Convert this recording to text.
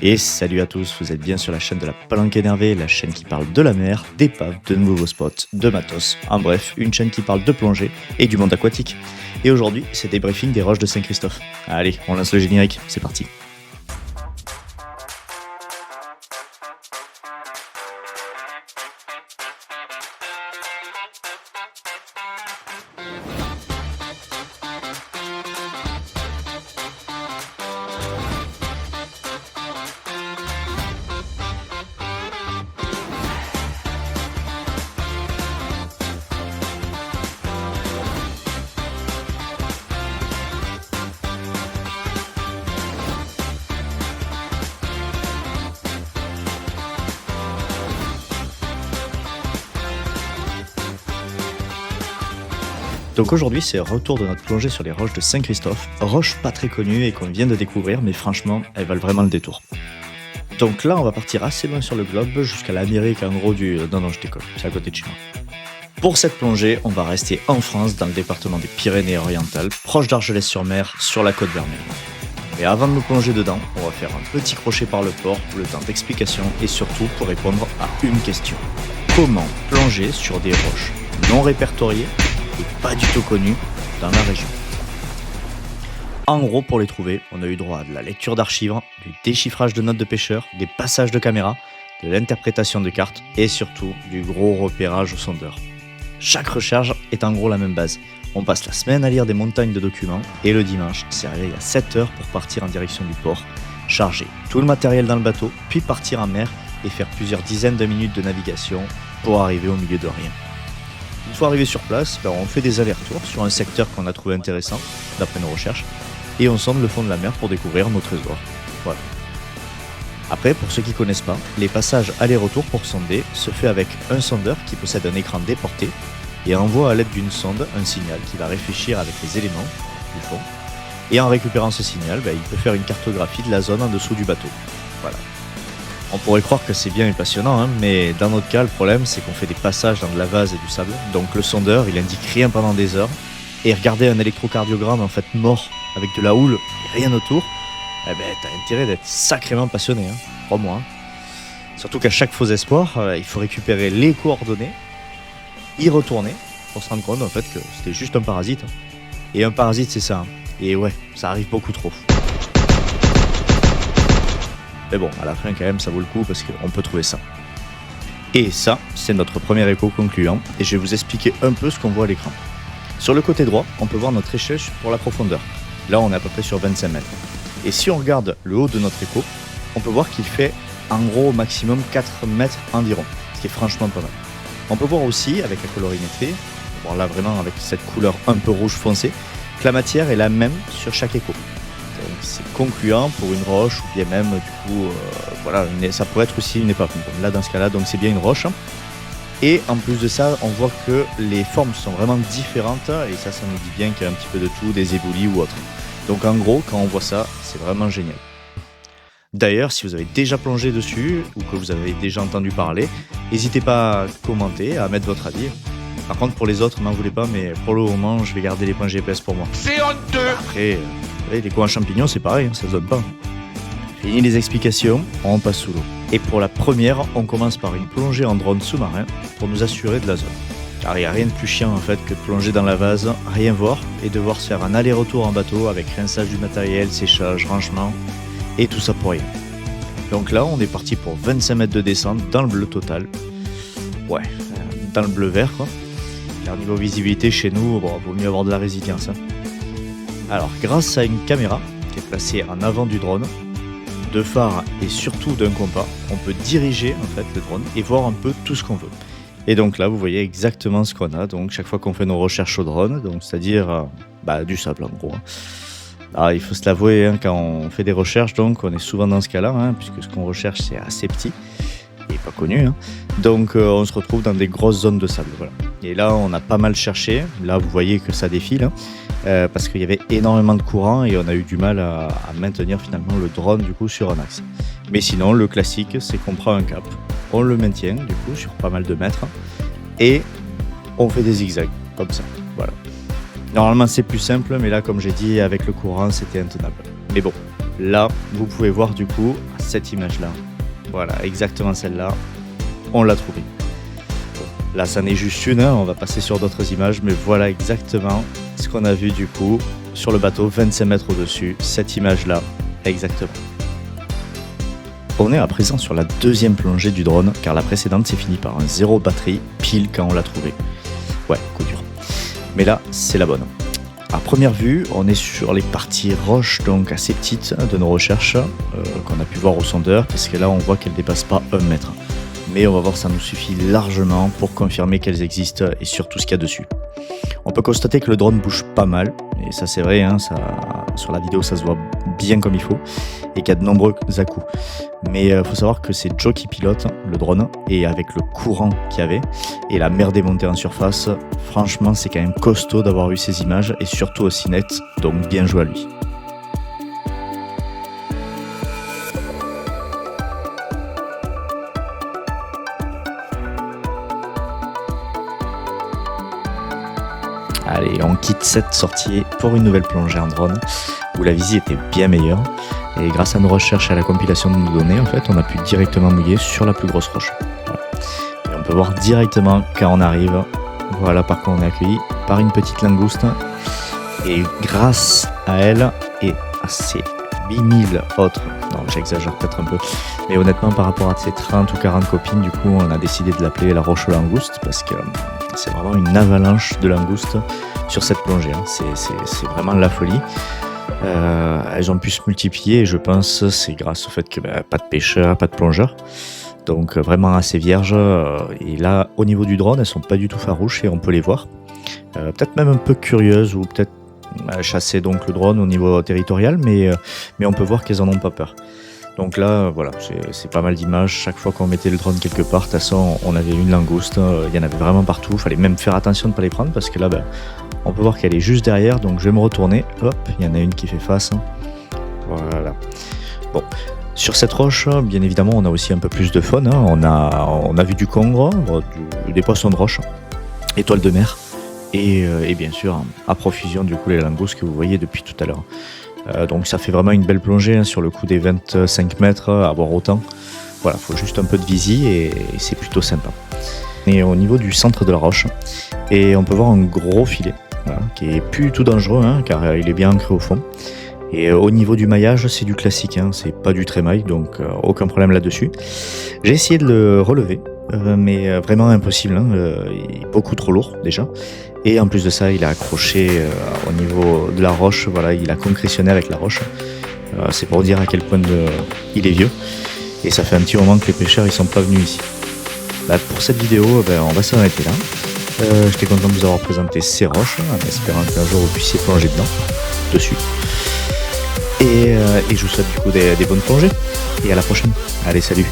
Et salut à tous, vous êtes bien sur la chaîne de la Palanque Énervée, la chaîne qui parle de la mer, d'épaves, de nouveaux spots, de matos, en bref, une chaîne qui parle de plongée et du monde aquatique. Et aujourd'hui, c'est débriefing des roches de Saint-Christophe. Allez, on lance le générique, c'est parti. Donc aujourd'hui, c'est le retour de notre plongée sur les roches de Saint-Christophe, roches pas très connues et qu'on vient de découvrir, mais franchement, elles valent vraiment le détour. Donc là, on va partir assez loin sur le globe, jusqu'à l'Amérique en gros du... Non, je déconne, c'est à côté de chez moi. Pour cette plongée, on va rester en France, dans le département des Pyrénées-Orientales, proche d'Argelès-sur-Mer, sur la côte Vermeille. Et avant de nous plonger dedans, on va faire un petit crochet par le port pour le temps d'explication et surtout pour répondre à une question. Comment plonger sur des roches non répertoriées et pas du tout connues dans la région? En gros, pour les trouver, on a eu droit à de la lecture d'archives, du déchiffrage de notes de pêcheurs, des passages de caméra, de l'interprétation de cartes et surtout du gros repérage au sondeur. Chaque recherche est en gros la même base. On passe la semaine à lire des montagnes de documents et le dimanche, c'est arrivé à 7 heures pour partir en direction du port, charger tout le matériel dans le bateau, puis partir en mer et faire plusieurs dizaines de minutes de navigation pour arriver au milieu de rien. Une fois arrivé sur place, on fait des allers-retours sur un secteur qu'on a trouvé intéressant, d'après nos recherches, et on sonde le fond de la mer pour découvrir nos trésors. Voilà. Après, pour ceux qui ne connaissent pas, les passages aller-retour pour sonder se fait avec un sondeur qui possède un écran déporté et envoie à l'aide d'une sonde un signal qui va réfléchir avec les éléments du fond. Et en récupérant ce signal, il peut faire une cartographie de la zone en dessous du bateau. Voilà. On pourrait croire que c'est bien et passionnant, mais dans notre cas, le problème, c'est qu'on fait des passages dans de la vase et du sable. Donc le sondeur, il indique rien pendant des heures. Et regarder un électrocardiogramme en fait mort, avec de la houle et rien autour, t'as intérêt d'être sacrément passionné, crois-moi. Surtout qu'à chaque faux espoir, il faut récupérer les coordonnées, y retourner, pour se rendre compte en fait que c'était juste un parasite. Et un parasite, c'est ça. Et ouais, ça arrive beaucoup trop. Mais bon, à la fin quand même, ça vaut le coup parce qu'on peut trouver ça. Et ça, c'est notre premier écho concluant, et je vais vous expliquer un peu ce qu'on voit à l'écran. Sur le côté droit, on peut voir notre échelle pour la profondeur. Là, on est à peu près sur 25 mètres. Et si on regarde le haut de notre écho, on peut voir qu'il fait en gros au maximum 4 mètres environ, ce qui est franchement pas mal. On peut voir aussi, avec la colorimétrie, on peut voir là vraiment avec cette couleur un peu rouge foncé, que la matière est la même sur chaque écho. Donc c'est concluant pour une roche ou bien même ça pourrait être aussi une épave. Là dans ce cas-là, donc c'est bien une roche. Et en plus de ça, on voit que les formes sont vraiment différentes et ça nous dit bien qu'il y a un petit peu de tout, des éboulis ou autre. Donc en gros, quand on voit ça, c'est vraiment génial. D'ailleurs, si vous avez déjà plongé dessus ou que vous avez déjà entendu parler, n'hésitez pas à commenter, à mettre votre avis. Par contre, pour les autres, m'en voulez pas, mais pour le moment, je vais garder les points GPS pour moi. C'est honteux! Après, les coins à champignons, c'est pareil, ça se donne pas. Fini les explications, on passe sous l'eau. Et pour la première, on commence par une plongée en drone sous-marin pour nous assurer de la zone. Car il n'y a rien de plus chiant en fait que de plonger dans la vase, rien voir et devoir se faire un aller-retour en bateau avec rinçage du matériel, séchage, rangement et tout ça pour rien. Donc là, on est parti pour 25 mètres de descente dans le bleu total. Ouais, dans le bleu vert quoi. Car niveau visibilité chez nous, vaut mieux avoir de la résilience. Alors, grâce à une caméra qui est placée en avant du drone, de phare et surtout d'un compas, on peut diriger en fait le drone et voir un peu tout ce qu'on veut. Et donc là, vous voyez exactement ce qu'on a. Donc chaque fois qu'on fait nos recherches au drone, donc c'est-à-dire du sable en gros. Alors il faut se l'avouer, quand on fait des recherches, donc on est souvent dans ce cas-là, puisque ce qu'on recherche c'est assez petit et pas connu. Donc on se retrouve dans des grosses zones de sable. Voilà. Et là, on a pas mal cherché. Là, vous voyez que ça défile. Parce qu'il y avait énormément de courant et on a eu du mal à maintenir finalement le drone du coup sur un axe. Mais sinon, le classique, c'est qu'on prend un cap, on le maintient du coup sur pas mal de mètres et on fait des zigzags comme ça. Voilà. Normalement, c'est plus simple, mais là, comme j'ai dit, avec le courant, c'était intenable. Mais bon, Là, vous pouvez voir du coup cette image-là. Voilà, exactement celle-là. On l'a trouvée. Bon, là, ça n'est juste une, hein, on va passer sur d'autres images, mais voilà exactement ce qu'on a vu du coup sur le bateau, 25 mètres au-dessus, cette image-là, exactement. On est à présent sur la deuxième plongée du drone, car la précédente s'est finie par un 0 batterie, pile quand on l'a trouvé. Ouais, coup dur. Mais là, c'est la bonne. À première vue, on est sur les parties roches, donc assez petites de nos recherches, qu'on a pu voir au sondeur, parce que là, on voit qu'elles ne dépassent pas 1 mètre. Mais on va voir, ça nous suffit largement pour confirmer qu'elles existent et surtout ce qu'il y a dessus. On peut constater que le drone bouge pas mal, et ça c'est vrai, hein, sur la vidéo ça se voit bien comme il faut, et qu'il y a de nombreux à-coups. Mais il faut savoir que c'est Joe qui pilote le drone, et avec le courant qu'il y avait, et la mer des montées en surface, franchement c'est quand même costaud d'avoir eu ces images, et surtout aussi nettes, donc bien joué à lui. Allez, on quitte cette sortie pour une nouvelle plongée en drone, où la visée était bien meilleure. Et grâce à nos recherches et à la compilation de nos données, en fait, on a pu directement mouiller sur la plus grosse roche. Voilà. Et on peut voir directement quand on arrive, voilà par quoi on est accueilli, par une petite langouste. Et grâce à elle et à ces 8000 autres, non j'exagère peut-être un peu, mais honnêtement par rapport à ces 30 ou 40 copines, du coup on a décidé de l'appeler la roche aux langoustes, parce que c'est vraiment une avalanche de langoustes sur cette plongée, hein. C'est vraiment la folie. Elles ont pu se multiplier et je pense c'est grâce au fait que pas de pêcheurs, pas de plongeurs, donc vraiment assez vierges. Et là au niveau du drone elles sont pas du tout farouches et on peut les voir, peut-être même un peu curieuses ou peut-être chasser donc le drone au niveau territorial, mais on peut voir qu'elles en ont pas peur. Donc là, voilà, c'est pas mal d'images. Chaque fois qu'on mettait le drone quelque part, de toute façon, on avait une langouste. Il y en avait vraiment partout. Il fallait même faire attention de ne pas les prendre parce que là, on peut voir qu'elle est juste derrière. Donc je vais me retourner. Hop, il y en a une qui fait face. Voilà. Bon, sur cette roche, bien évidemment, on a aussi un peu plus de faune. On a vu du congre, des poissons de roche, étoiles de mer. Et bien sûr, à profusion, du coup, les langoustes que vous voyez depuis tout à l'heure. Donc ça fait vraiment une belle plongée, hein, sur le coup des 25 mètres, à voir autant. Voilà, faut juste un peu de visie et c'est plutôt sympa. Et au niveau du centre de la roche, et on peut voir un gros filet, voilà, qui est plus tout dangereux, hein, car il est bien ancré au fond. Et au niveau du maillage, c'est du classique, hein, c'est pas du trémail, donc aucun problème là-dessus. J'ai essayé de le relever, mais vraiment impossible, hein, il est beaucoup trop lourd déjà. Et en plus de ça, il est accroché au niveau de la roche, voilà, il a concrétionné avec la roche. C'est pour dire à quel point il est vieux. Et ça fait un petit moment que les pêcheurs ils sont pas venus ici. Pour cette vidéo, on va s'arrêter là. J'étais content de vous avoir présenté ces roches, en espérant qu'un jour vous puissiez plonger dessus. Et je vous souhaite du coup des bonnes plongées. Et à la prochaine. Allez, salut.